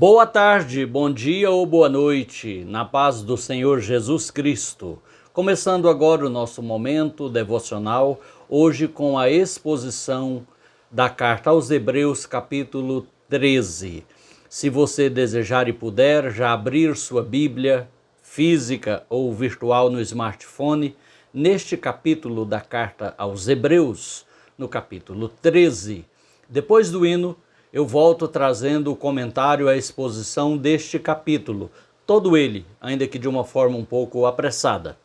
Boa tarde, bom dia ou boa noite, na paz do Senhor Jesus Cristo. Começando agora o nosso momento devocional, hoje com a exposição da carta aos Hebreus, capítulo 13. Se você desejar e puder, já abrir sua Bíblia física ou virtual no smartphone, neste capítulo da carta aos Hebreus, no capítulo 13. Depois do hino, eu volto trazendo o comentário à exposição deste capítulo, todo ele, ainda que de uma forma um pouco apressada.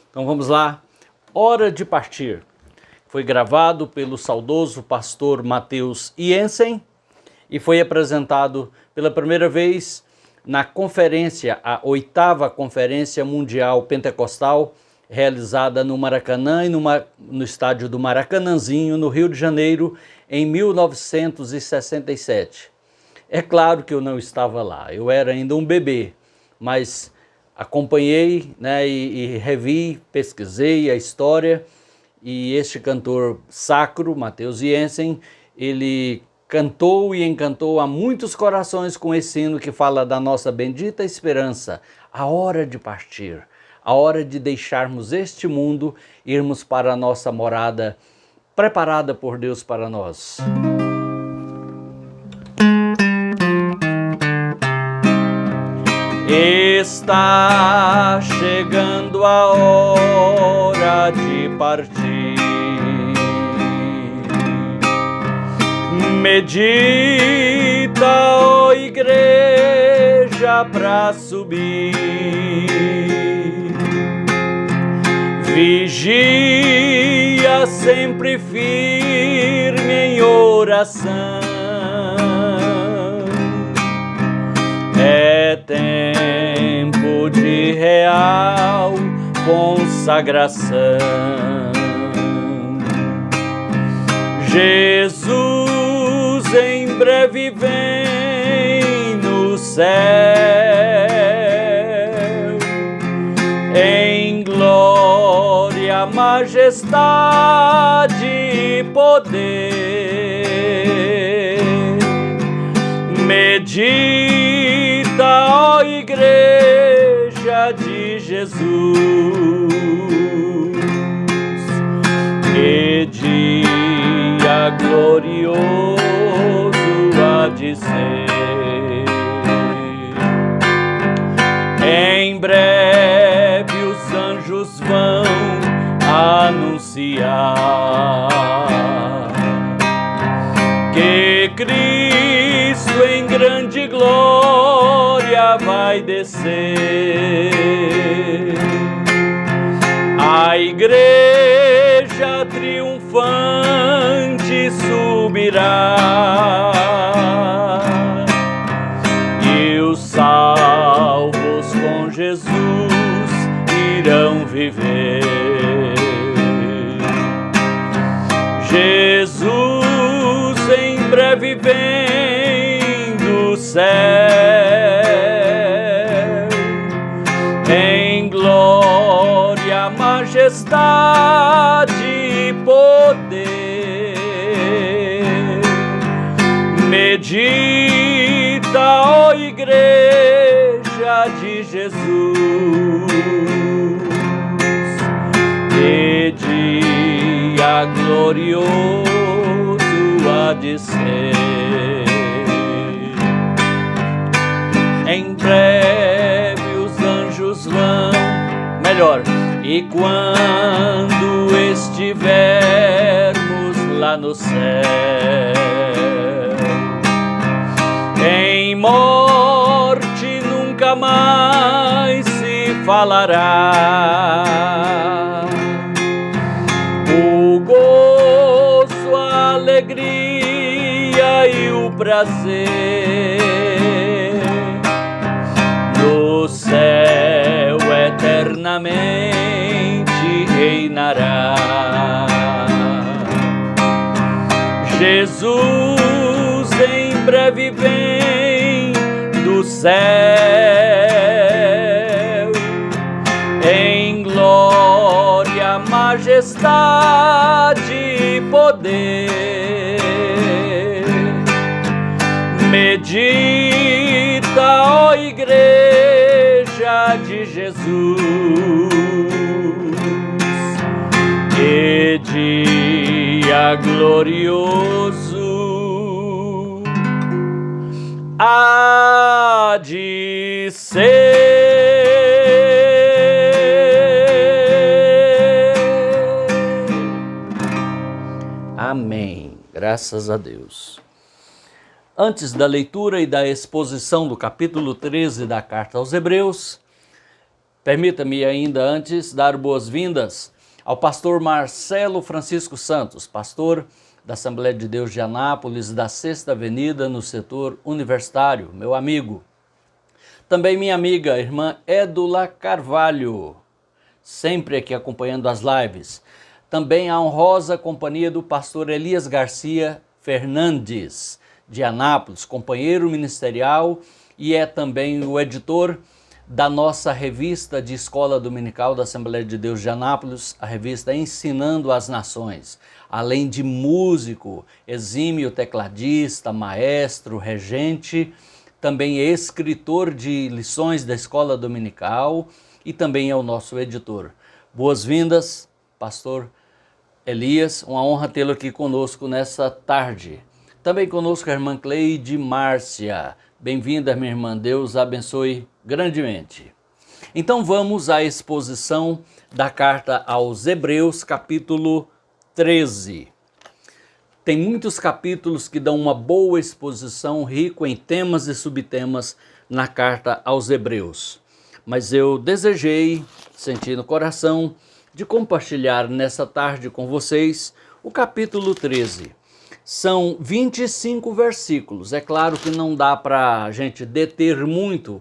Então vamos lá. Hora de Partir. Foi gravado pelo saudoso pastor Matheus Jensen e foi apresentado pela primeira vez na conferência, a 8ª Conferência Mundial Pentecostal, realizada no Maracanã e no estádio do Maracanãzinho, no Rio de Janeiro, em 1967. É claro que eu não estava lá, eu era ainda um bebê, mas acompanhei, e revi, pesquisei a história, e este cantor sacro, Matheus Jensen, ele cantou e encantou a muitos corações com esse hino que fala da nossa bendita esperança, a hora de partir, a hora de deixarmos este mundo, irmos para a nossa morada preparada por Deus para nós. Está chegando a hora de partir. Medita, ó igreja, para subir. Vigia sempre firme em oração. É tempo de real consagração. Jesus em breve vem no céu, em glória, majestade e poder. Medita, ó igreja de Jesus, que dia glorioso há de ser. Em breve os anjos vão anunciar que Cristo em grande glória vai descer. A igreja triunfante subirá e os salvos com Jesus irão viver. Jesus em breve vem do céu, em glória, majestade e poder. Medita, ó igreja de Jesus, que dia glorioso há de ser. Em breve os anjos vão, e quando estivermos lá no céu, em morte nunca mais se falará. O gozo, a alegria e o prazer no céu eternamente reinará. Jesus em breve vem do céu, em glória, majestade e poder. Medita, de Jesus. Que dia glorioso há de ser. Amém. Graças a Deus. Antes da leitura e da exposição do capítulo 13 da Carta aos Hebreus, permita-me ainda antes dar boas-vindas ao pastor Marcelo Francisco Santos, pastor da Assembleia de Deus de Anápolis, da Sexta Avenida, no setor universitário, meu amigo. Também minha amiga, irmã Édula Carvalho, sempre aqui acompanhando as lives. Também a honrosa companhia do pastor Elias Garcia Fernandes, de Anápolis, companheiro ministerial e é também o editor da nossa revista de Escola Dominical da Assembleia de Deus de Anápolis, a revista Ensinando as Nações. Além de músico, exímio tecladista, maestro, regente, também é escritor de lições da Escola Dominical e também é o nosso editor. Boas-vindas, pastor Elias, uma honra tê-lo aqui conosco nessa tarde. Também conosco a irmã Cleide Márcia. Bem-vinda, minha irmã. Deus abençoe grandemente. Então vamos à exposição da carta aos Hebreus, capítulo 13. Tem muitos capítulos que dão uma boa exposição, rico em temas e subtemas na carta aos Hebreus. Mas eu desejei, senti no coração, de compartilhar nessa tarde com vocês o capítulo 13. São 25 versículos. É claro que não dá para a gente deter muito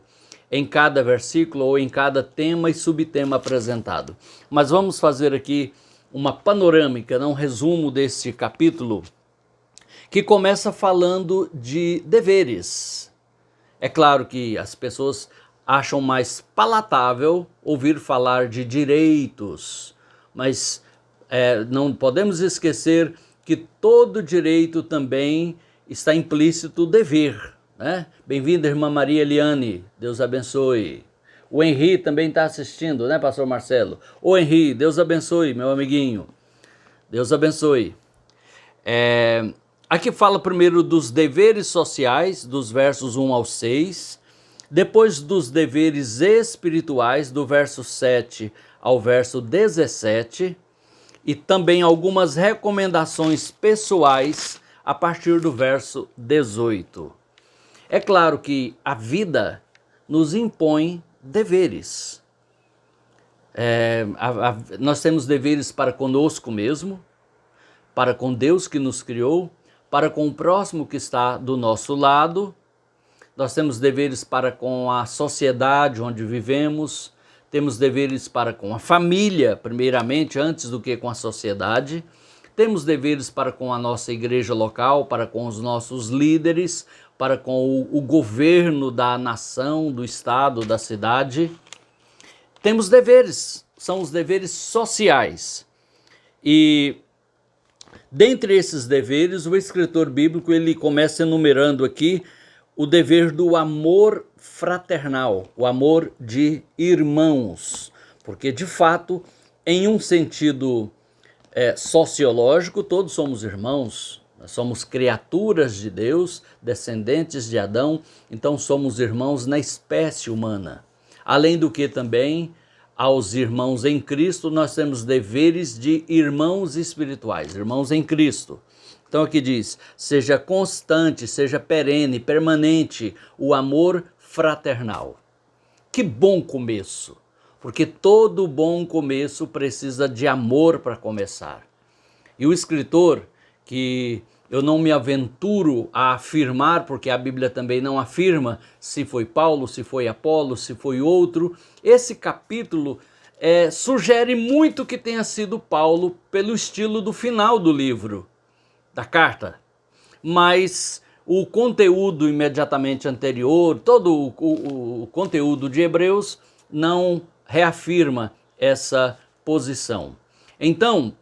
em cada versículo ou em cada tema e subtema apresentado. Mas vamos fazer aqui uma panorâmica, um resumo desse capítulo, que começa falando de deveres. É claro que as pessoas acham mais palatável ouvir falar de direitos, mas não podemos esquecer que todo direito também está implícito dever, né? Bem-vinda, irmã Maria Eliane, Deus abençoe. O Henri também está assistindo, né, pastor Marcelo? O Henri, Deus abençoe, meu amiguinho. Deus abençoe. Aqui fala primeiro dos deveres sociais, dos versos 1 ao 6, depois dos deveres espirituais, do verso 7 ao verso 17, e também algumas recomendações pessoais a partir do verso 18. É claro que a vida nos impõe deveres. Nós temos deveres para conosco mesmo, para com Deus que nos criou, para com o próximo que está do nosso lado. Nós temos deveres para com a sociedade onde vivemos, temos deveres para com a família, primeiramente, antes do que com a sociedade. Temos deveres para com a nossa igreja local, para com os nossos líderes, para com o governo da nação, do estado, da cidade. Temos deveres, são os deveres sociais. E dentre esses deveres, o escritor bíblico ele começa enumerando aqui o dever do amor fraternal, o amor de irmãos, porque de fato, em um sentido sociológico, todos somos irmãos, nós somos criaturas de Deus, descendentes de Adão, então somos irmãos na espécie humana. Além do que também, aos irmãos em Cristo, nós temos deveres de irmãos espirituais, irmãos em Cristo. Então aqui diz, seja constante, seja perene, permanente o amor fraternal. Que bom começo, porque todo bom começo precisa de amor para começar. E o escritor, que eu não me aventuro a afirmar, porque a Bíblia também não afirma se foi Paulo, se foi Apolo, se foi outro, esse capítulo sugere muito que tenha sido Paulo pelo estilo do final do livro, da carta, mas o conteúdo imediatamente anterior, todo o conteúdo de Hebreus não reafirma essa posição. Então,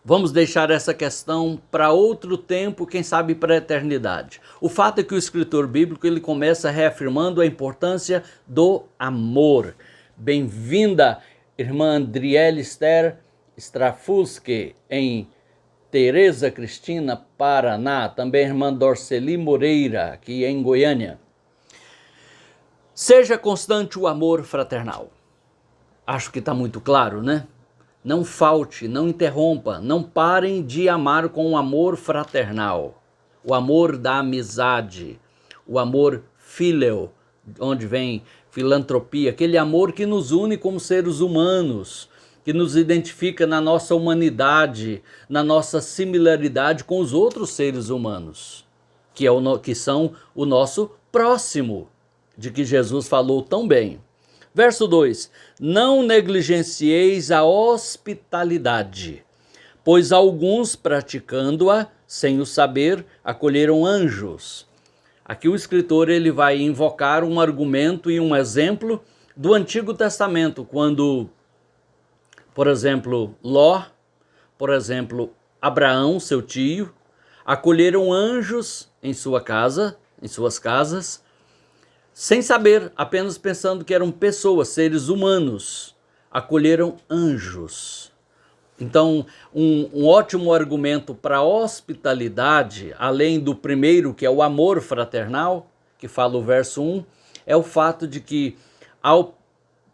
vamos deixar essa questão para outro tempo, quem sabe para a eternidade. O fato é que o escritor bíblico ele começa reafirmando a importância do amor. Bem-vinda, irmã Andriele Esther Strafusque, em Tereza Cristina, Paraná. Também a irmã Dorceli Moreira, aqui em Goiânia. Seja constante o amor fraternal. Acho que está muito claro, né? Não falte, não interrompa, não parem de amar com o amor fraternal. O amor da amizade, o amor filial, onde vem filantropia, aquele amor que nos une como seres humanos, que nos identifica na nossa humanidade, na nossa similaridade com os outros seres humanos, que são o nosso próximo, de que Jesus falou tão bem. Verso 2: não negligencieis a hospitalidade, pois alguns, praticando-a sem o saber, acolheram anjos. Aqui o escritor ele vai invocar um argumento e um exemplo do Antigo Testamento, quando, por exemplo, Ló, por exemplo, Abraão, seu tio, acolheram anjos em sua casa, em suas casas, sem saber, apenas pensando que eram pessoas, seres humanos, acolheram anjos. Então, um ótimo argumento para a hospitalidade, além do primeiro, que é o amor fraternal, que fala o verso 1, é o fato de que, ao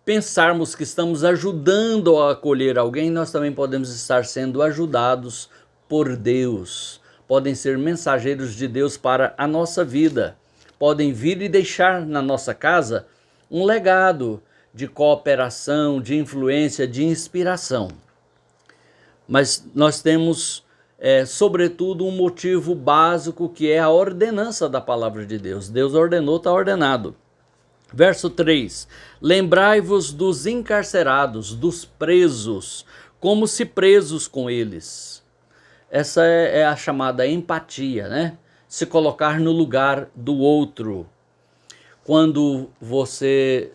pensarmos que estamos ajudando a acolher alguém, nós também podemos estar sendo ajudados por Deus. Podem ser mensageiros de Deus para a nossa vida. Podem vir e deixar na nossa casa um legado de cooperação, de influência, de inspiração. Mas nós temos, sobretudo, um motivo básico que é a ordenança da palavra de Deus. Deus ordenou, está ordenado. Verso 3: lembrai-vos dos encarcerados, dos presos, como se presos com eles. Essa é a chamada empatia, né? Se colocar no lugar do outro.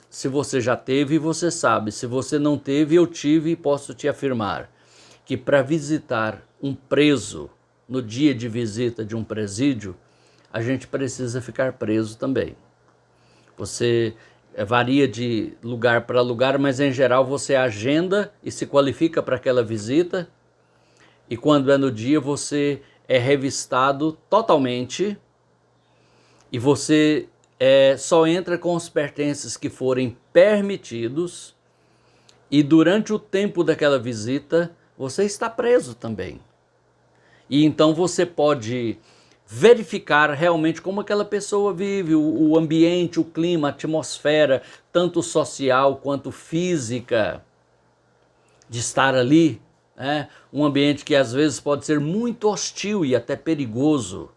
Se você já teve, você sabe. Se você não teve, eu tive e posso te afirmar que para visitar um preso, no dia de visita de um presídio, a gente precisa ficar preso também. Você varia de lugar para lugar, mas em geral você agenda e se qualifica para aquela visita, e quando é no dia você é revistado totalmente e você só entra com os pertences que forem permitidos, e durante o tempo daquela visita você está preso também. E então você pode verificar realmente como aquela pessoa vive, o ambiente, o clima, a atmosfera, tanto social quanto física, de estar ali. Um ambiente que às vezes pode ser muito hostil e até perigoso.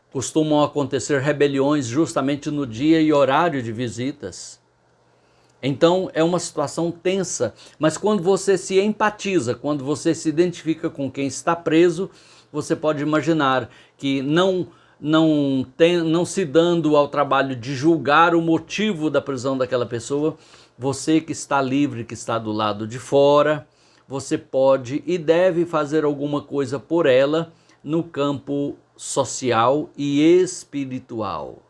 Costumam acontecer rebeliões justamente no dia e horário de visitas. Então é uma situação tensa, mas quando você se empatiza, quando você se identifica com quem está preso, você pode imaginar que não se dando ao trabalho de julgar o motivo da prisão daquela pessoa, você que está livre, que está do lado de fora, você pode e deve fazer alguma coisa por ela no campo social e espiritual.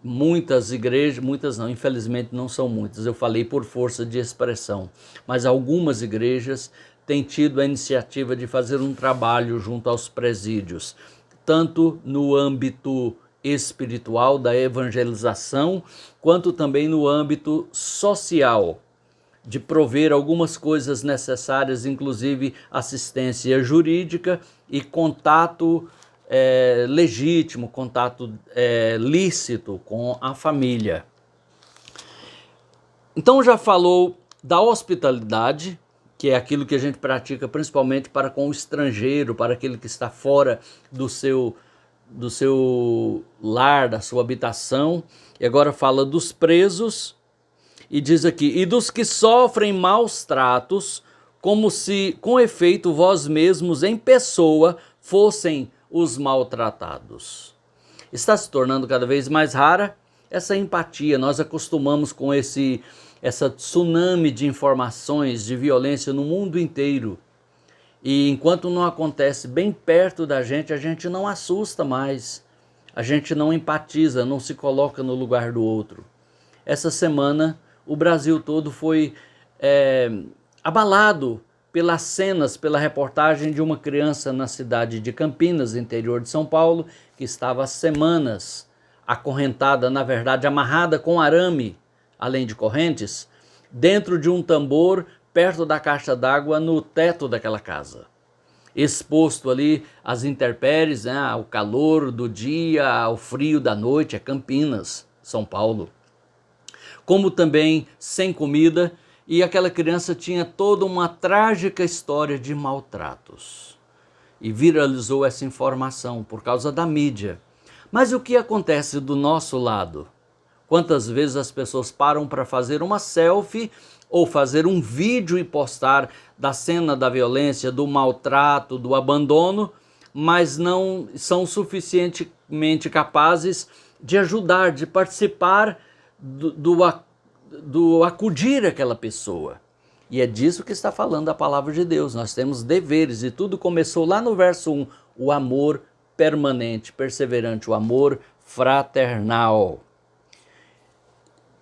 Muitas igrejas, muitas não, infelizmente não são muitas, eu falei por força de expressão, mas algumas igrejas têm tido a iniciativa de fazer um trabalho junto aos presídios, tanto no âmbito espiritual da evangelização, quanto também no âmbito social, de prover algumas coisas necessárias, inclusive assistência jurídica e contato legítimo, contato lícito com a família. Então já falou da hospitalidade, que é aquilo que a gente pratica principalmente para com o estrangeiro, para aquele que está fora do seu lar, da sua habitação. E agora fala dos presos e diz aqui: e dos que sofrem maus tratos, como se com efeito vós mesmos em pessoa fossem os maltratados. Está se tornando cada vez mais rara essa empatia. Nós acostumamos com essa tsunami de informações de violência no mundo inteiro. E enquanto não acontece bem perto da gente, a gente não assusta mais. A gente não empatiza, não se coloca no lugar do outro. essa semana o Brasil todo foi abalado pelas cenas, pela reportagem de uma criança na cidade de Campinas, interior de São Paulo, que estava há semanas acorrentada, na verdade amarrada com arame, além de correntes, dentro de um tambor, perto da caixa d'água, no teto daquela casa. Exposto ali às intempéries, né, ao calor do dia, ao frio da noite, é Campinas, São Paulo. Como também sem comida, e aquela criança tinha toda uma trágica história de maltratos. E viralizou essa informação por causa da mídia. Mas o que acontece do nosso lado? Quantas vezes as pessoas param para fazer uma selfie ou fazer um vídeo e postar da cena da violência, do maltrato, do abandono, mas não são suficientemente capazes de ajudar, de participar do acudir aquela pessoa. E é disso que está falando a palavra de Deus. Nós temos deveres e tudo começou lá no verso 1, o amor permanente, perseverante, o amor fraternal.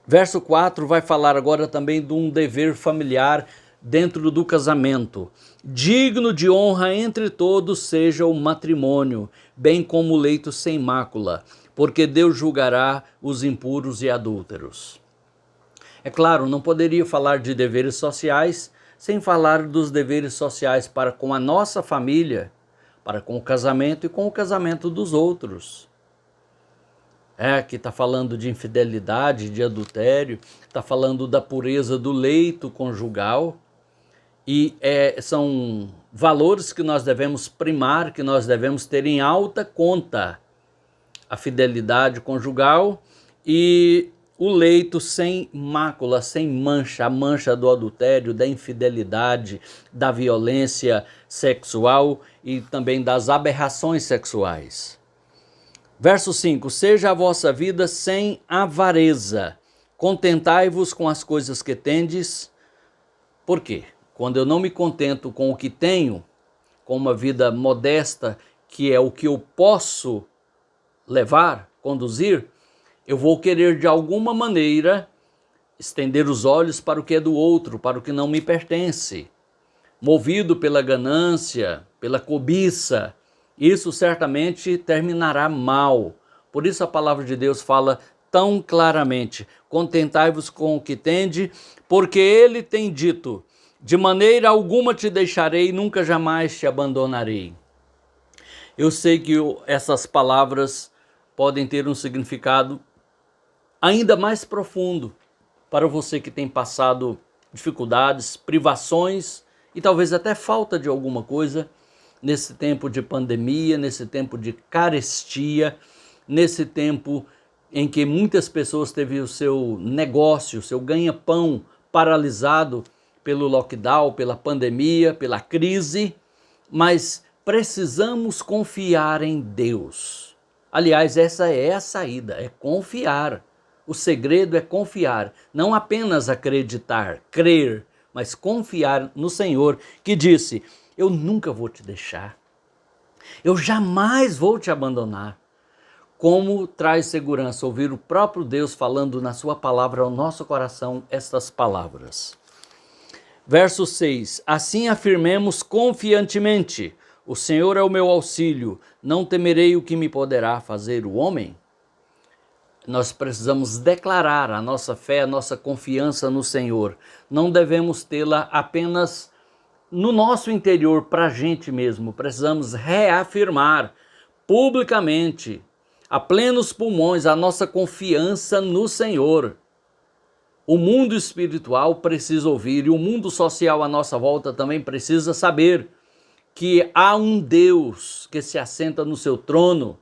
Verso 4 vai falar agora também de um dever familiar dentro do casamento. Digno de honra entre todos seja o matrimônio, bem como o leito sem mácula, porque Deus julgará os impuros e adúlteros. É claro, não poderia falar de deveres sociais sem falar dos deveres sociais para com a nossa família, para com o casamento e com o casamento dos outros. Que está falando de infidelidade, de adultério, está falando da pureza do leito conjugal, e são valores que nós devemos primar, que nós devemos ter em alta conta. A fidelidade conjugal e o leito sem mácula, sem mancha, a mancha do adultério, da infidelidade, da violência sexual e também das aberrações sexuais. Verso 5, seja a vossa vida sem avareza, contentai-vos com as coisas que tendes. Por quê? Quando eu não me contento com o que tenho, com uma vida modesta, que é o que eu posso levar, conduzir, eu vou querer de alguma maneira estender os olhos para o que é do outro, para o que não me pertence. Movido pela ganância, pela cobiça, isso certamente terminará mal. Por isso a palavra de Deus fala tão claramente, contentai-vos com o que tende, porque ele tem dito, de maneira alguma te deixarei, nunca jamais te abandonarei. Eu sei que essas palavras podem ter um significado ainda mais profundo para você que tem passado dificuldades, privações e talvez até falta de alguma coisa nesse tempo de pandemia, nesse tempo de carestia, nesse tempo em que muitas pessoas teve o seu negócio, o seu ganha-pão paralisado pelo lockdown, pela pandemia, pela crise, mas precisamos confiar em Deus. Aliás, essa é a saída, é confiar. O segredo é confiar, não apenas acreditar, crer, mas confiar no Senhor, que disse, eu nunca vou te deixar, eu jamais vou te abandonar. Como traz segurança ouvir o próprio Deus falando na sua palavra ao nosso coração estas palavras. Verso 6, assim afirmemos confiantemente, o Senhor é o meu auxílio, não temerei o que me poderá fazer o homem? Nós precisamos declarar a nossa fé, a nossa confiança no Senhor. Não devemos tê-la apenas no nosso interior, para a gente mesmo. Precisamos reafirmar publicamente, a plenos pulmões, a nossa confiança no Senhor. O mundo espiritual precisa ouvir e o mundo social à nossa volta também precisa saber que há um Deus que se assenta no seu trono,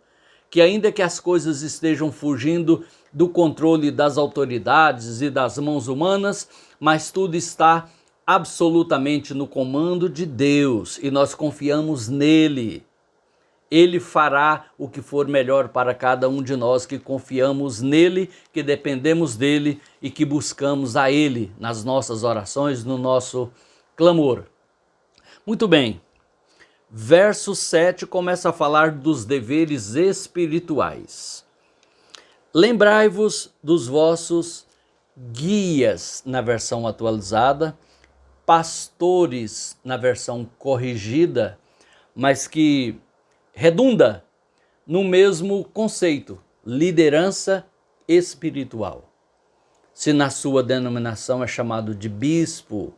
que ainda que as coisas estejam fugindo do controle das autoridades e das mãos humanas, mas tudo está absolutamente no comando de Deus e nós confiamos nele. Ele fará o que for melhor para cada um de nós que confiamos nele, que dependemos dele e que buscamos a ele nas nossas orações, no nosso clamor. Muito bem. Verso 7 começa a falar dos deveres espirituais. Lembrai-vos dos vossos guias na versão atualizada, pastores na versão corrigida, mas que redunda no mesmo conceito, liderança espiritual. Se na sua denominação é chamado de bispo,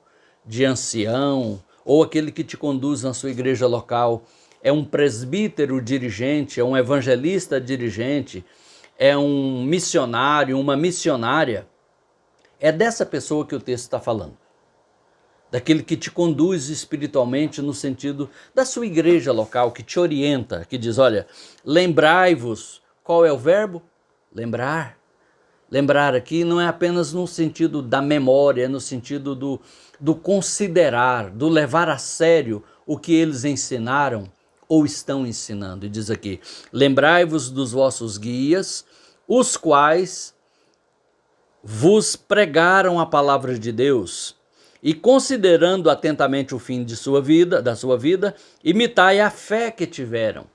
de ancião, ou aquele que te conduz na sua igreja local, é um presbítero dirigente, é um evangelista dirigente, é um missionário, uma missionária, é dessa pessoa que o texto está falando. Daquele que te conduz espiritualmente no sentido da sua igreja local, que te orienta, que diz, olha, lembrai-vos, qual é o verbo? Lembrar. Lembrar aqui não é apenas no sentido da memória, é no sentido do considerar, do levar a sério o que eles ensinaram ou estão ensinando. E diz aqui, lembrai-vos dos vossos guias, os quais vos pregaram a palavra de Deus, e considerando atentamente o fim de da sua vida, imitai a fé que tiveram.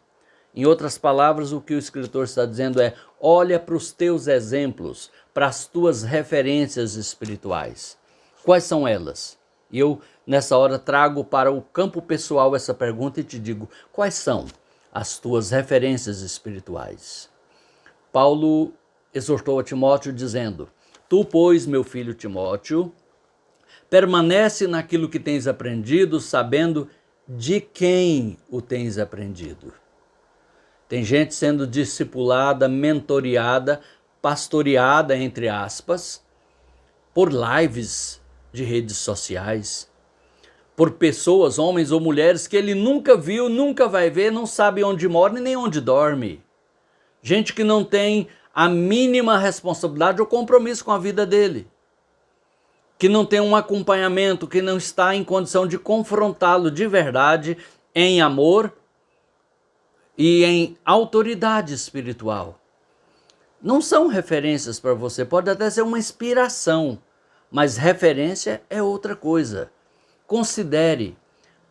Em outras palavras, o que o escritor está dizendo é, olha para os teus exemplos, para as tuas referências espirituais. Quais são elas? E eu, nessa hora, trago para o campo pessoal essa pergunta e te digo, quais são as tuas referências espirituais? Paulo exortou a Timóteo dizendo, tu, pois, meu filho Timóteo, permanece naquilo que tens aprendido, sabendo de quem o tens aprendido. Tem gente sendo discipulada, mentoreada, pastoreada, entre aspas, por lives de redes sociais, por pessoas, homens ou mulheres, que ele nunca viu, nunca vai ver, não sabe onde mora e nem onde dorme. Gente que não tem a mínima responsabilidade ou compromisso com a vida dele, que não tem um acompanhamento, que não está em condição de confrontá-lo de verdade, em amor e em autoridade espiritual. Não são referências para você, pode até ser uma inspiração, mas referência é outra coisa. Considere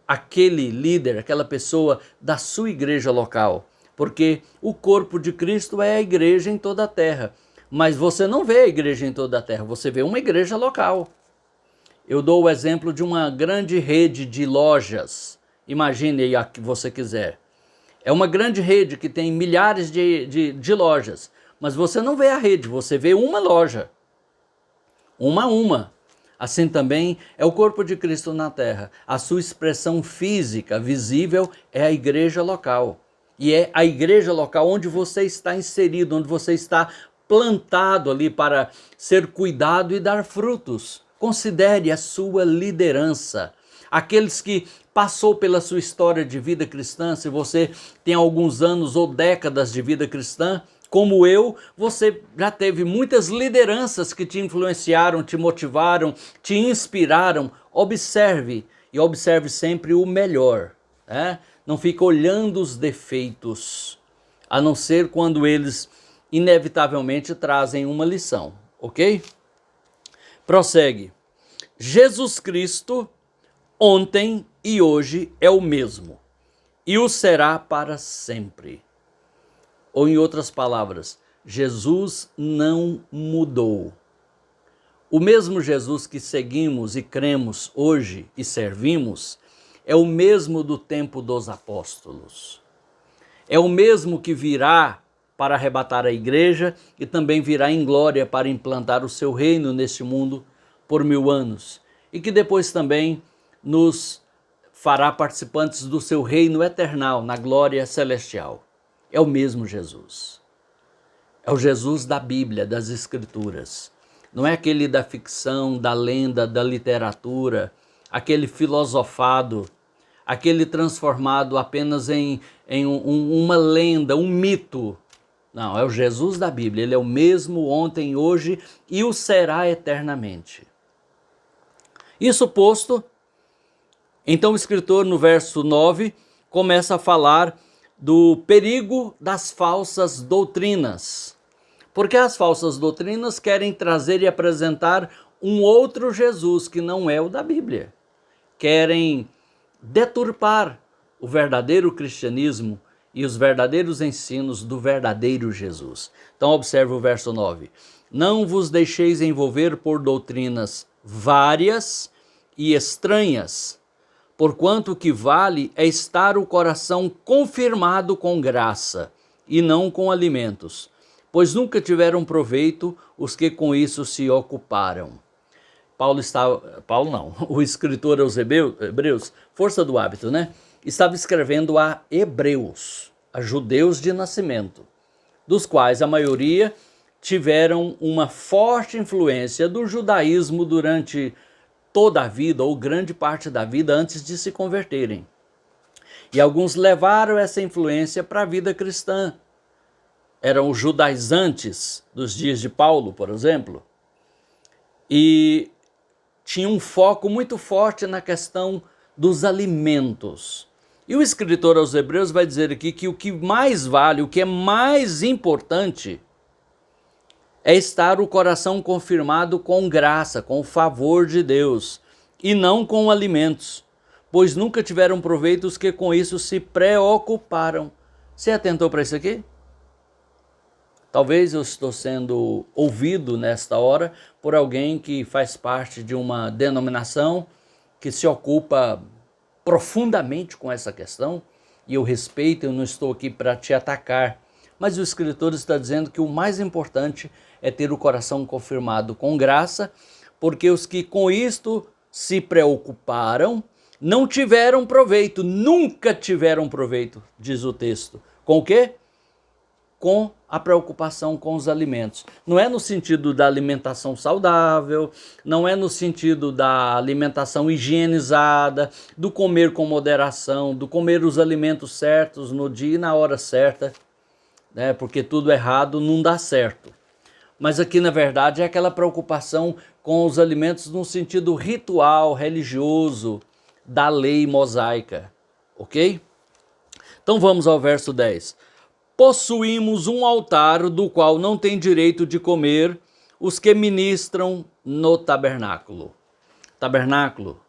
aquele líder, aquela pessoa da sua igreja local, porque o corpo de Cristo é a igreja em toda a terra, mas você não vê a igreja em toda a terra, você vê uma igreja local. Eu dou o exemplo de uma grande rede de lojas, imagine aí a que você quiser. É uma grande rede que tem milhares de lojas, mas você não vê a rede, você vê uma loja, uma a uma. Assim também é o corpo de Cristo na terra. A sua expressão física, visível, é a igreja local. E é a igreja local onde você está inserido, onde você está plantado ali para ser cuidado e dar frutos. Considere a sua liderança. Aqueles que passou pela sua história de vida cristã, se você tem alguns anos ou décadas de vida cristã, como eu, você já teve muitas lideranças que te influenciaram, te motivaram, te inspiraram. Observe, e observe sempre o melhor. Não fique olhando os defeitos, a não ser quando eles inevitavelmente trazem uma lição, ok? Prossegue. Jesus Cristo, ontem e hoje é o mesmo, e o será para sempre. Ou em outras palavras, Jesus não mudou. O mesmo Jesus que seguimos e cremos hoje e servimos, é o mesmo do tempo dos apóstolos. É o mesmo que virá para arrebatar a igreja e também virá em glória para implantar o seu reino neste mundo por 1000 anos. E que depois também nos fará participantes do seu reino eternal, na glória celestial. É o mesmo Jesus. É o Jesus da Bíblia, das Escrituras. Não é aquele da ficção, da lenda, da literatura, aquele filosofado, aquele transformado apenas em uma lenda, um mito. Não, é o Jesus da Bíblia. Ele é o mesmo ontem, hoje e o será eternamente. Isso posto, então o escritor no verso 9 começa a falar do perigo das falsas doutrinas. Porque as falsas doutrinas querem trazer e apresentar um outro Jesus que não é o da Bíblia. Querem deturpar o verdadeiro cristianismo e os verdadeiros ensinos do verdadeiro Jesus. Então observe o verso 9. Não vos deixeis envolver por doutrinas várias e estranhas, porquanto o que vale é estar o coração confirmado com graça, e não com alimentos, pois nunca tiveram proveito os que com isso se ocuparam. O escritor aos Hebreus, força do hábito, né? Estava escrevendo a hebreus, a judeus de nascimento, dos quais a maioria tiveram uma forte influência do judaísmo durante toda a vida, ou grande parte da vida, antes de se converterem. E alguns levaram essa influência para a vida cristã. Eram os judaizantes dos dias de Paulo, por exemplo, e tinha um foco muito forte na questão dos alimentos. E o escritor aos Hebreus vai dizer aqui que o que mais vale, o que é mais importante, é estar o coração confirmado com graça, com o favor de Deus, e não com alimentos, pois nunca tiveram proveito os que com isso se preocuparam. Você atentou para isso aqui? Talvez eu estou sendo ouvido nesta hora por alguém que faz parte de uma denominação que se ocupa profundamente com essa questão, e eu respeito, eu não estou aqui para te atacar, mas o escritor está dizendo que o mais importante é ter o coração confirmado com graça, porque os que com isto se preocuparam não tiveram proveito, nunca tiveram proveito, diz o texto. Com o quê? Com a preocupação com os alimentos. Não é no sentido da alimentação saudável, não é no sentido da alimentação higienizada, do comer com moderação, do comer os alimentos certos no dia e na hora certa, né? Porque tudo errado não dá certo. Mas aqui, na verdade, é aquela preocupação com os alimentos no sentido ritual, religioso, da lei mosaica, ok? Então vamos ao verso 10. Possuímos um altar do qual não tem direito de comer os que ministram no tabernáculo. Tabernáculo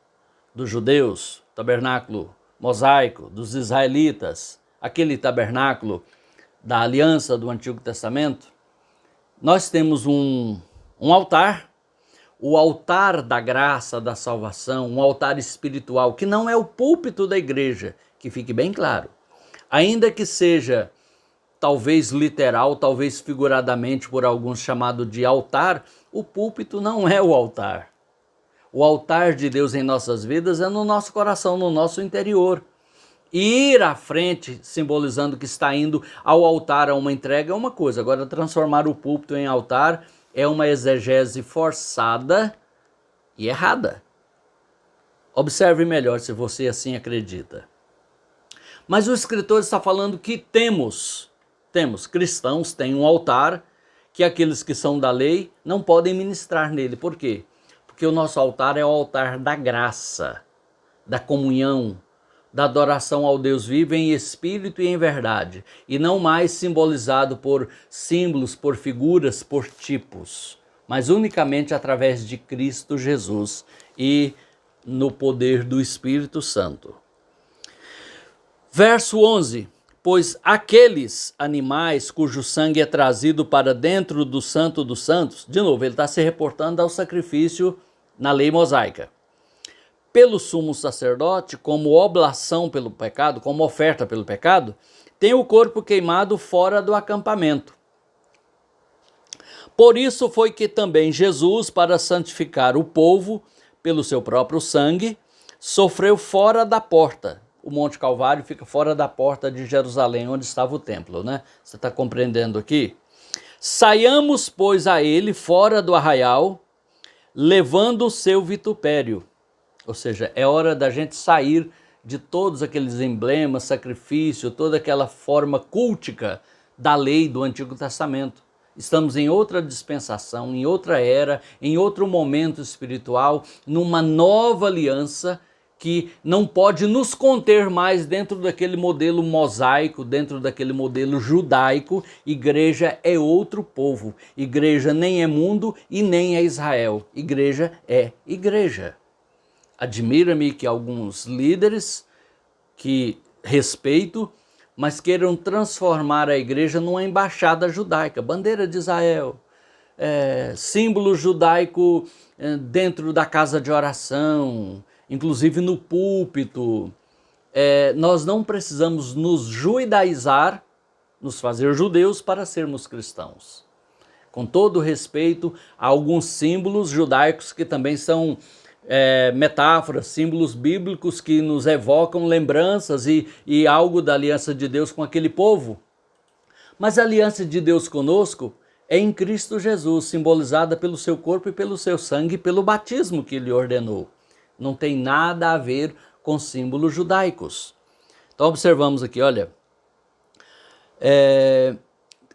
dos judeus, tabernáculo mosaico dos israelitas, aquele tabernáculo da aliança do Antigo Testamento. Nós temos um altar, o altar da graça, da salvação, um altar espiritual, que não é o púlpito da igreja, que fique bem claro. Ainda que seja talvez literal, talvez figuradamente por alguns chamado de altar, o púlpito não é o altar. O altar de Deus em nossas vidas é no nosso coração, no nosso interior. E ir à frente, simbolizando que está indo ao altar a uma entrega, é uma coisa. Agora, transformar o púlpito em altar é uma exegese forçada e errada. Observe melhor se você assim acredita. Mas o escritor está falando que temos cristãos, têm um altar que aqueles que são da lei não podem ministrar nele. Por quê? Porque o nosso altar é o altar da graça, da comunhão, da adoração ao Deus vivo em espírito e em verdade, e não mais simbolizado por símbolos, por figuras, por tipos, mas unicamente através de Cristo Jesus e no poder do Espírito Santo. Verso 11. Pois aqueles animais cujo sangue é trazido para dentro do Santo dos Santos, de novo, ele está se reportando ao sacrifício na lei mosaica, pelo sumo sacerdote, como oblação pelo pecado, como oferta pelo pecado, tem o corpo queimado fora do acampamento. Por isso foi que também Jesus, para santificar o povo pelo seu próprio sangue, sofreu fora da porta. O Monte Calvário fica fora da porta de Jerusalém, onde estava o templo, né? Você está compreendendo aqui? Saiamos, pois, a ele fora do arraial, levando o seu vitupério. Ou seja, é hora da gente sair de todos aqueles emblemas, sacrifício, toda aquela forma cultica da lei do Antigo Testamento. Estamos em outra dispensação, em outra era, em outro momento espiritual, numa nova aliança que não pode nos conter mais dentro daquele modelo mosaico, dentro daquele modelo judaico. Igreja é outro povo. Igreja nem é mundo e nem é Israel. Igreja é igreja. Admira-me que alguns líderes que respeito, mas queiram transformar a igreja numa embaixada judaica, bandeira de Israel, símbolo judaico dentro da casa de oração, inclusive no púlpito. Nós não precisamos nos judaizar, nos fazer judeus para sermos cristãos. Com todo respeito a alguns símbolos judaicos que também são metáforas, símbolos bíblicos que nos evocam lembranças e algo da aliança de Deus com aquele povo. Mas a aliança de Deus conosco é em Cristo Jesus, simbolizada pelo seu corpo e pelo seu sangue, pelo batismo que ele ordenou. Não tem nada a ver com símbolos judaicos. Então observamos aqui, olha,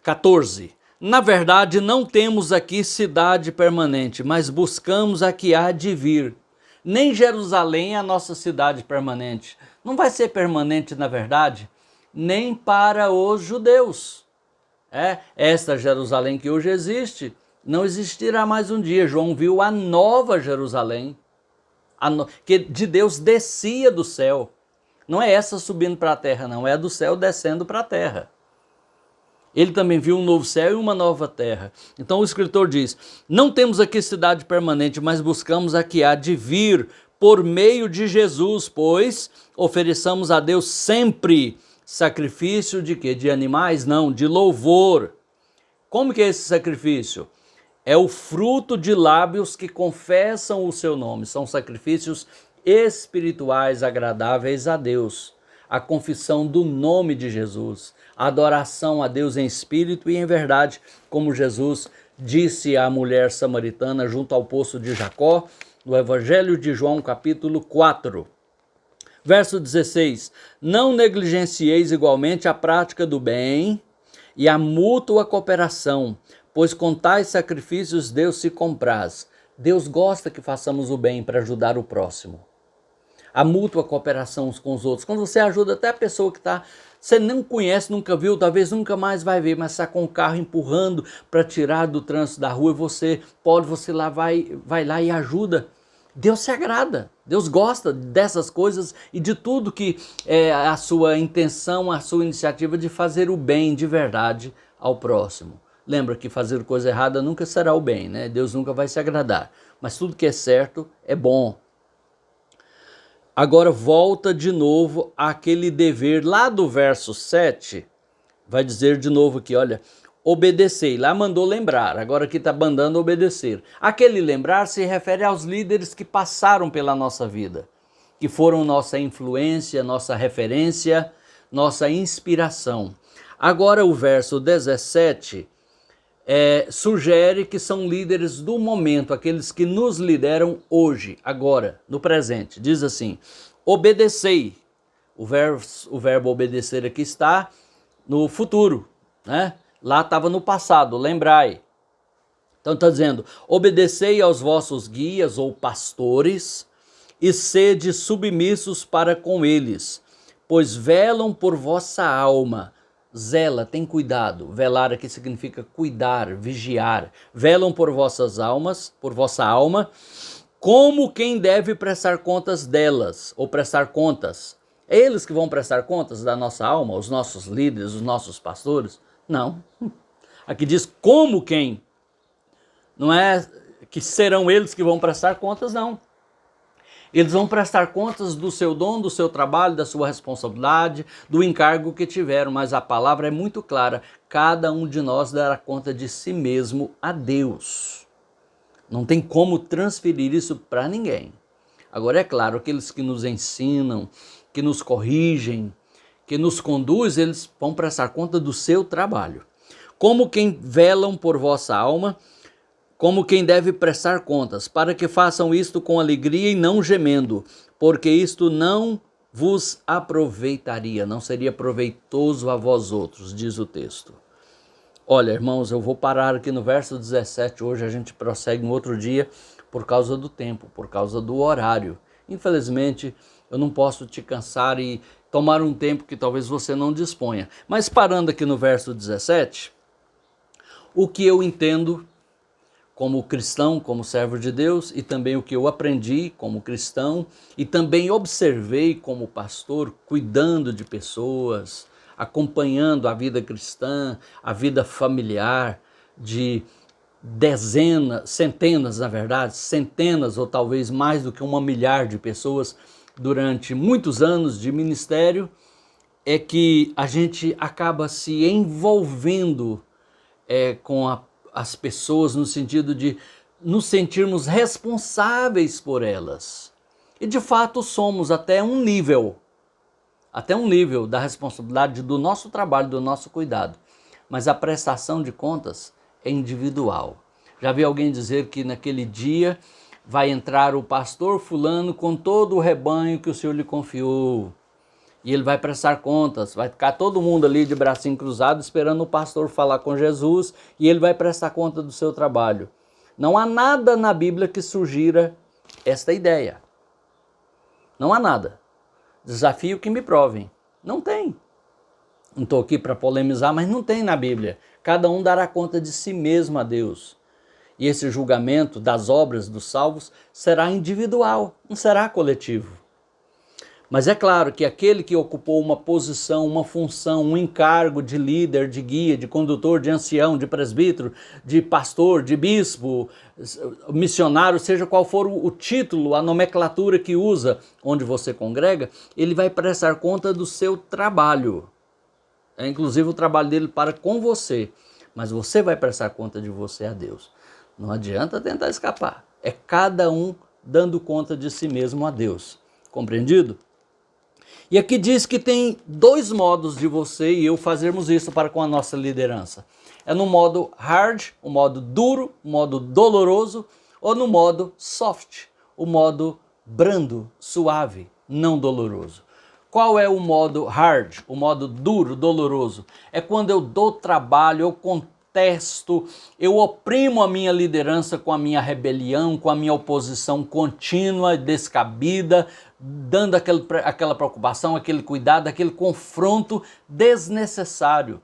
14. Na verdade, não temos aqui cidade permanente, mas buscamos a que há de vir. Nem Jerusalém é a nossa cidade permanente. Não vai ser permanente, na verdade, nem para os judeus. Esta Jerusalém que hoje existe, não existirá mais um dia. João viu a nova Jerusalém, que de Deus descia do céu. Não é essa subindo para a terra, não. É a do céu descendo para a terra. Ele também viu um novo céu e uma nova terra. Então o escritor diz, não temos aqui cidade permanente, mas buscamos a que há de vir por meio de Jesus, pois ofereçamos a Deus sempre sacrifício de quê? De animais? Não, de louvor. Como que é esse sacrifício? É o fruto de lábios que confessam o seu nome. São sacrifícios espirituais agradáveis a Deus. A confissão do nome de Jesus. A adoração a Deus em espírito e em verdade, como Jesus disse à mulher samaritana junto ao poço de Jacó, no Evangelho de João, capítulo 4. Verso 16, não negligencieis igualmente a prática do bem e a mútua cooperação, pois com tais sacrifícios Deus se compraz. Deus gosta que façamos o bem para ajudar o próximo. A mútua cooperação uns com os outros. Quando você ajuda até a pessoa que você não conhece, nunca viu, talvez nunca mais vai ver, mas está com o carro empurrando para tirar do trânsito da rua e você vai lá e ajuda. Deus se agrada, Deus gosta dessas coisas e de tudo que é a sua intenção, a sua iniciativa de fazer o bem de verdade ao próximo. Lembra que fazer coisa errada nunca será o bem, né? Deus nunca vai se agradar, mas tudo que é certo é bom. Agora volta de novo àquele dever lá do verso 7, vai dizer de novo aqui, olha, obedecei, lá mandou lembrar, agora aqui está mandando obedecer. Aquele lembrar se refere aos líderes que passaram pela nossa vida, que foram nossa influência, nossa referência, nossa inspiração. Agora o verso 17 sugere que são líderes do momento, aqueles que nos lideram hoje, agora, no presente. Diz assim, obedecei. O verbo obedecer aqui está no futuro, né? Lá estava no passado, lembrai. Então está dizendo, obedecei aos vossos guias ou pastores e sede submissos para com eles, pois velam por vossa alma. Zela, tem cuidado. Velar aqui significa cuidar, vigiar. Velam por vossas almas, por vossa alma, como quem deve prestar contas delas, ou prestar contas. É eles que vão prestar contas da nossa alma, os nossos líderes, os nossos pastores? Não. Aqui diz como quem. Não é que serão eles que vão prestar contas, não. Eles vão prestar contas do seu dom, do seu trabalho, da sua responsabilidade, do encargo que tiveram, mas a palavra é muito clara. Cada um de nós dará conta de si mesmo a Deus. Não tem como transferir isso para ninguém. Agora é claro, aqueles que nos ensinam, que nos corrigem, que nos conduzem, eles vão prestar conta do seu trabalho. Como quem velam por vossa alma, como quem deve prestar contas, para que façam isto com alegria e não gemendo, porque isto não vos aproveitaria, não seria proveitoso a vós outros, diz o texto. Olha, irmãos, eu vou parar aqui no verso 17, hoje a gente prossegue um outro dia por causa do tempo, por causa do horário. Infelizmente, eu não posso te cansar e tomar um tempo que talvez você não disponha. Mas parando aqui no verso 17, o que eu entendo como cristão, como servo de Deus, e também o que eu aprendi como cristão, e também observei como pastor, cuidando de pessoas, acompanhando a vida cristã, a vida familiar dezenas, centenas, na verdade, centenas ou talvez mais do que 1 milhar de pessoas durante muitos anos de ministério, é que a gente acaba se envolvendo com as pessoas no sentido de nos sentirmos responsáveis por elas. E de fato somos até um nível da responsabilidade do nosso trabalho, do nosso cuidado. Mas a prestação de contas é individual. Já vi alguém dizer que naquele dia vai entrar o pastor fulano com todo o rebanho que o Senhor lhe confiou. E ele vai prestar contas, vai ficar todo mundo ali de bracinho cruzado esperando o pastor falar com Jesus e ele vai prestar conta do seu trabalho. Não há nada na Bíblia que sugira esta ideia. Não há nada. Desafio que me provem. Não tem. Não estou aqui para polemizar, mas não tem na Bíblia. Cada um dará conta de si mesmo a Deus. E esse julgamento das obras dos salvos será individual, não será coletivo. Mas é claro que aquele que ocupou uma posição, uma função, um encargo de líder, de guia, de condutor, de ancião, de presbítero, de pastor, de bispo, missionário, seja qual for o título, a nomenclatura que usa onde você congrega, ele vai prestar conta do seu trabalho. É inclusive o trabalho dele para com você. Mas você vai prestar conta de você a Deus. Não adianta tentar escapar. É cada um dando conta de si mesmo a Deus. Compreendido? E aqui diz que tem 2 modos de você e eu fazermos isso para com a nossa liderança. É no modo hard, o modo duro, o modo doloroso, ou no modo soft, o modo brando, suave, não doloroso. Qual é o modo hard, o modo duro, doloroso? É quando eu dou trabalho, eu contesto, eu oprimo a minha liderança com a minha rebelião, com a minha oposição contínua, descabida, dando aquela preocupação, aquele cuidado, aquele confronto desnecessário.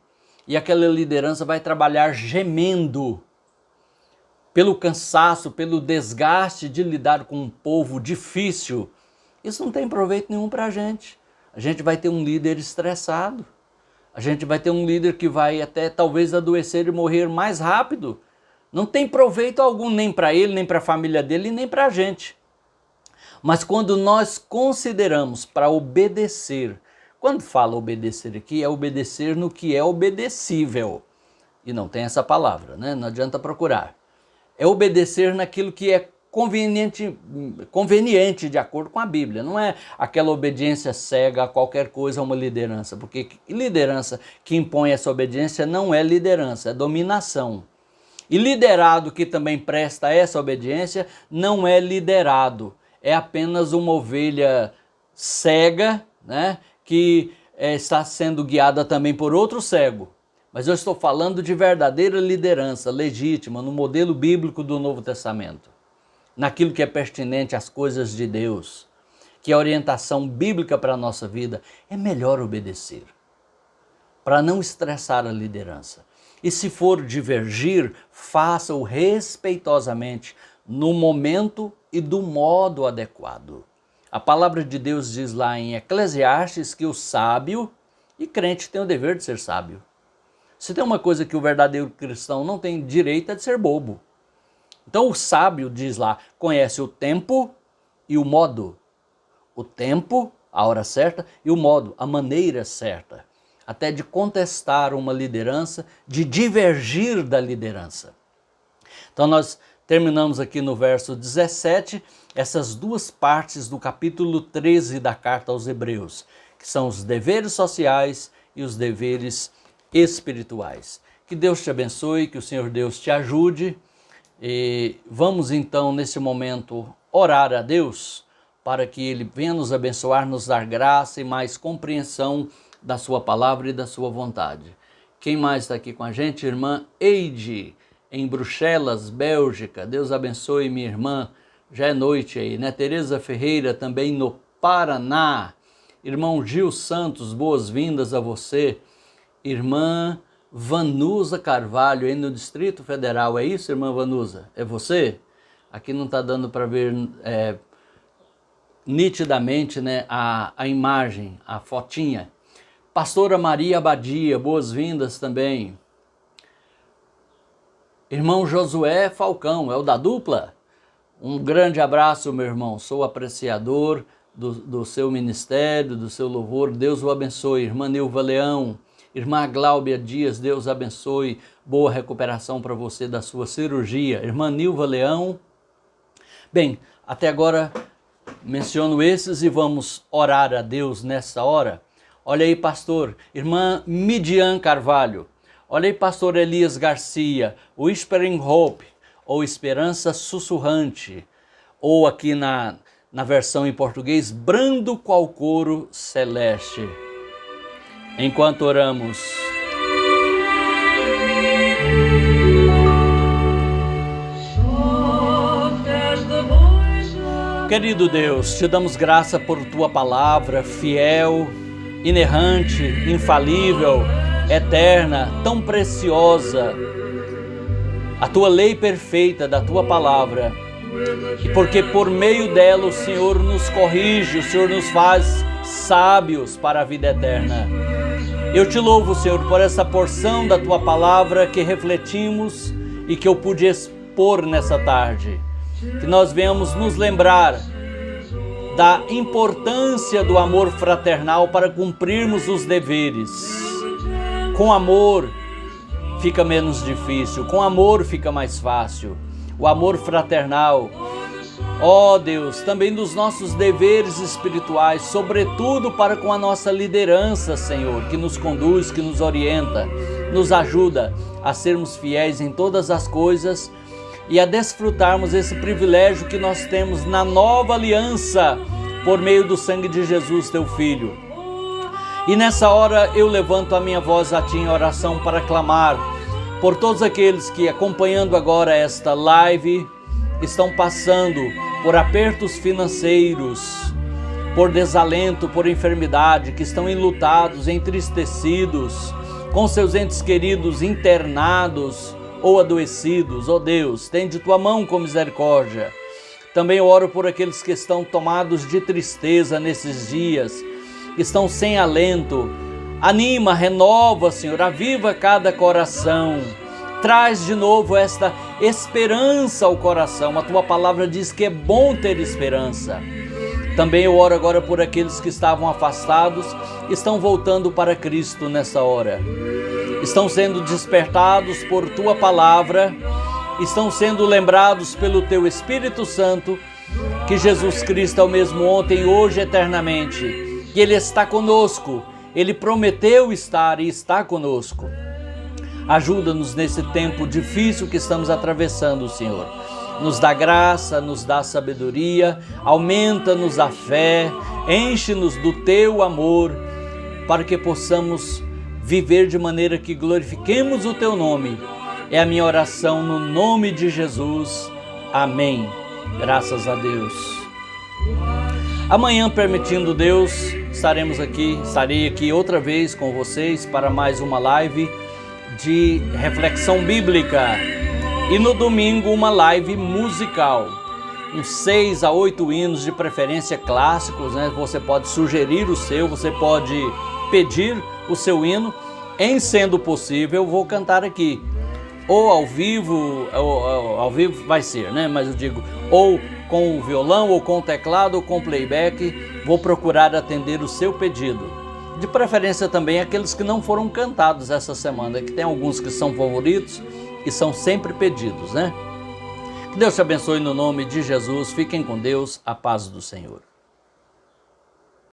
E aquela liderança vai trabalhar gemendo pelo cansaço, pelo desgaste de lidar com um povo difícil. Isso não tem proveito nenhum para a gente. A gente vai ter um líder estressado. A gente vai ter um líder que vai até talvez adoecer e morrer mais rápido. Não tem proveito algum nem para ele, nem para a família dele, nem para a gente. Mas quando nós consideramos para obedecer, quando fala obedecer aqui, é obedecer no que é obedecível. E não tem essa palavra, né? Não adianta procurar. É obedecer naquilo que é conveniente de acordo com a Bíblia. Não é aquela obediência cega a qualquer coisa, a uma liderança. Porque liderança que impõe essa obediência não é liderança, é dominação. E liderado que também presta essa obediência não é liderado. É apenas uma ovelha cega, né, que está sendo guiada também por outro cego. Mas eu estou falando de verdadeira liderança legítima no modelo bíblico do Novo Testamento. Naquilo que é pertinente às coisas de Deus, que é a orientação bíblica para a nossa vida, é melhor obedecer, para não estressar a liderança. E se for divergir, faça-o respeitosamente, no momento e do modo adequado. A palavra de Deus diz lá em Eclesiastes que o sábio e crente tem o dever de ser sábio. Se tem uma coisa que o verdadeiro cristão não tem direito é de ser bobo. Então o sábio, diz lá, conhece o tempo e o modo. O tempo, a hora certa, e o modo, a maneira certa. Até de contestar uma liderança, de divergir da liderança. Então nós terminamos aqui no verso 17, essas 2 partes do capítulo 13 da carta aos Hebreus, que são os deveres sociais e os deveres espirituais. Que Deus te abençoe, que o Senhor Deus te ajude. E vamos então, nesse momento, orar a Deus para que Ele venha nos abençoar, nos dar graça e mais compreensão da sua palavra e da sua vontade. Quem mais está aqui com a gente? Irmã Eide, em Bruxelas, Bélgica. Deus abençoe minha irmã. Já é noite aí, né? Tereza Ferreira, também no Paraná. Irmão Gil Santos, boas-vindas a você. Irmã Vanusa Carvalho, aí no Distrito Federal. É isso, irmã Vanusa? É você? Aqui não está dando para ver nitidamente, né, a imagem, a fotinha. Pastora Maria Abadia, boas-vindas também. Irmão Josué Falcão, é o da dupla? Um grande abraço, meu irmão. Sou apreciador do seu ministério, do seu louvor. Deus o abençoe. Irmã Nilva Leão, irmã Gláubia Dias, Deus abençoe. Boa recuperação para você da sua cirurgia. Irmã Nilva Leão. Bem, até agora menciono esses e vamos orar a Deus nessa hora. Olha aí, pastor. Irmã Midian Carvalho. Olha aí, pastor Elias Garcia. Whispering Hope, ou Esperança Sussurrante. Ou aqui na versão em português, brando qual coro celeste. Enquanto oramos. Querido Deus, te damos graça por tua palavra, fiel, inerrante, infalível, eterna, tão preciosa. A tua lei perfeita da tua palavra. E porque por meio dela o Senhor nos corrige, o Senhor nos faz sábios para a vida eterna. Eu te louvo, Senhor, por essa porção da tua palavra que refletimos e que eu pude expor nessa tarde. Que nós venhamos nos lembrar da importância do amor fraternal para cumprirmos os deveres. Com amor fica menos difícil, com amor fica mais fácil. O amor fraternal, ó Deus, também dos nossos deveres espirituais, sobretudo para com a nossa liderança, Senhor, que nos conduz, que nos orienta, nos ajuda a sermos fiéis em todas as coisas e a desfrutarmos esse privilégio que nós temos na nova aliança por meio do sangue de Jesus, teu Filho. E nessa hora eu levanto a minha voz a ti em oração para clamar por todos aqueles que, acompanhando agora esta live, estão passando por apertos financeiros, por desalento, por enfermidade, que estão enlutados, entristecidos, com seus entes queridos internados ou adoecidos. Ó Deus, tende tua mão com misericórdia. Também oro por aqueles que estão tomados de tristeza nesses dias, que estão sem alento. Anima, renova, Senhor, aviva cada coração. Traz de novo esta esperança ao coração. A tua palavra diz que é bom ter esperança. Também eu oro agora por aqueles que estavam afastados, estão voltando para Cristo nessa hora. Estão sendo despertados por tua palavra, estão sendo lembrados pelo teu Espírito Santo, que Jesus Cristo é o mesmo ontem, hoje e eternamente. Que Ele está conosco, Ele prometeu estar e está conosco. Ajuda-nos nesse tempo difícil que estamos atravessando, Senhor. Nos dá graça, nos dá sabedoria, aumenta-nos a fé, enche-nos do teu amor, para que possamos viver de maneira que glorifiquemos o teu nome. É a minha oração no nome de Jesus. Amém. Graças a Deus. Amanhã, permitindo Deus, estarei aqui outra vez com vocês para mais uma live de reflexão bíblica. E no domingo uma live musical, uns 6 a 8 hinos, de preferência clássicos, né? Você pode sugerir o seu, você pode pedir o seu hino, em sendo possível eu vou cantar aqui, ou ao vivo vai ser, né? Mas eu digo, ou com o violão, ou com o teclado, ou com playback, vou procurar atender o seu pedido. De preferência também aqueles que não foram cantados essa semana, que tem alguns que são favoritos e são sempre pedidos, né? Que Deus te abençoe no nome de Jesus. Fiquem com Deus, a paz do Senhor.